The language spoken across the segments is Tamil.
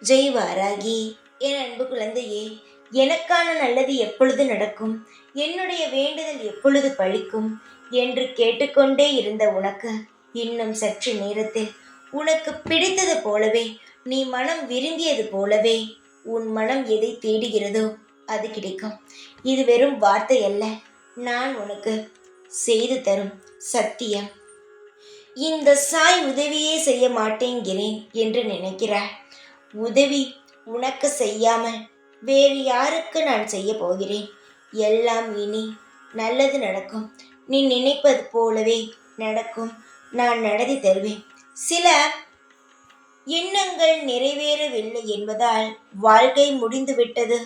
ஜெய் வாராகி. என் அன்பு குழந்தையே, எனக்கான நல்லது எப்பொழுது நடக்கும், என்னுடைய வேண்டுதல் எப்பொழுது பழிக்கும் என்று கேட்டுக்கொண்டே இருந்த உனக்கு இன்னும் சற்று நேரத்தில் உனக்கு பிடித்தது போலவே, நீ மனம் விரும்பியது போலவே, உன் மனம் எதை தேடுகிறதோ அது கிடைக்கும். இது வெறும் வார்த்தை அல்ல, நான் உனக்கு செய்து தரும் சத்தியம். இந்த சாய் உதவியே செய்ய மாட்டேங்கிறேன் என்று நினைக்கிறாய். உதவி உனக்கு செய்யாமல் வேறு யாருக்கு நான் செய்ய போகிறேன்? எல்லாம் இனி நல்லது நடக்கும். நீ நினைப்பது போலவே நடக்கும். நான் நடத்தி தருவேன். சில எண்ணங்கள் நிறைவேறவில்லை என்பதால் வாழ்க்கை முடிந்துவிட்டது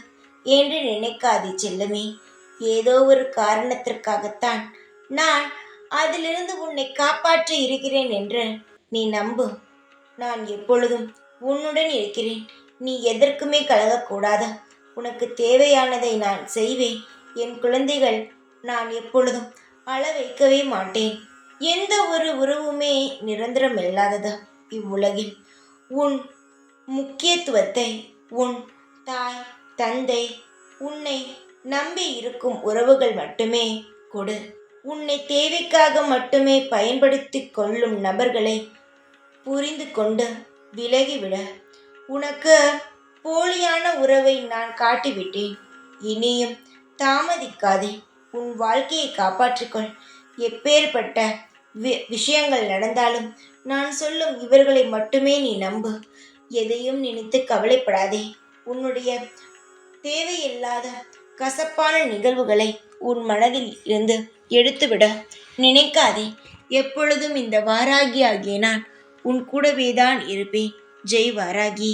என்று நினைக்காதே செல்லமே. ஏதோ ஒரு காரணத்திற்காகத்தான் நான் அதிலிருந்து உன்னை காப்பாற்ற இருக்கிறேன் என்று நீ நம்பு. நான் எப்பொழுதும் உன்னுடன் இருக்கிறேன். நீ எதற்குமே கலகக்கூடாது. உனக்கு தேவையானதை நான் செய்வேன். என் குழந்தைகள் நான் எப்பொழுதும் அள வைக்கவே மாட்டேன். எந்த ஒரு உறவுமே நிரந்தரம் இல்லாதது இவ்வுலகில். உன் முக்கியத்துவத்தை உன் தாய், தந்தை, உன்னை நம்பி இருக்கும் உறவுகள் மட்டுமே கொடு. உன்னை தேவைக்காக மட்டுமே பயன்படுத்தி கொள்ளும் நபர்களை புரிந்து கொண்டு விலகிவிட. உனக்கு போலியான உறவை நான் காட்டிவிட்டேன். இனியும் தாமதிக்காதே. உன் வாழ்க்கையை காப்பாற்றிக்கொள். எப்பேற்பட்ட விஷயங்கள் நடந்தாலும் நான் சொல்லும் இவர்களை மட்டுமே நீ நம்பு. எதையும் நினைத்து கவலைப்படாதே. உன்னுடைய தேவையில்லாத கசப்பான நிகழ்வுகளை உன் மனதில் இருந்து எடுத்துவிட நினைக்காதே. எப்பொழுதும் இந்த வாராகி ஆகிய நான் உன் கூடவே தான் இருப்பேன். ஜெய் வாராகி.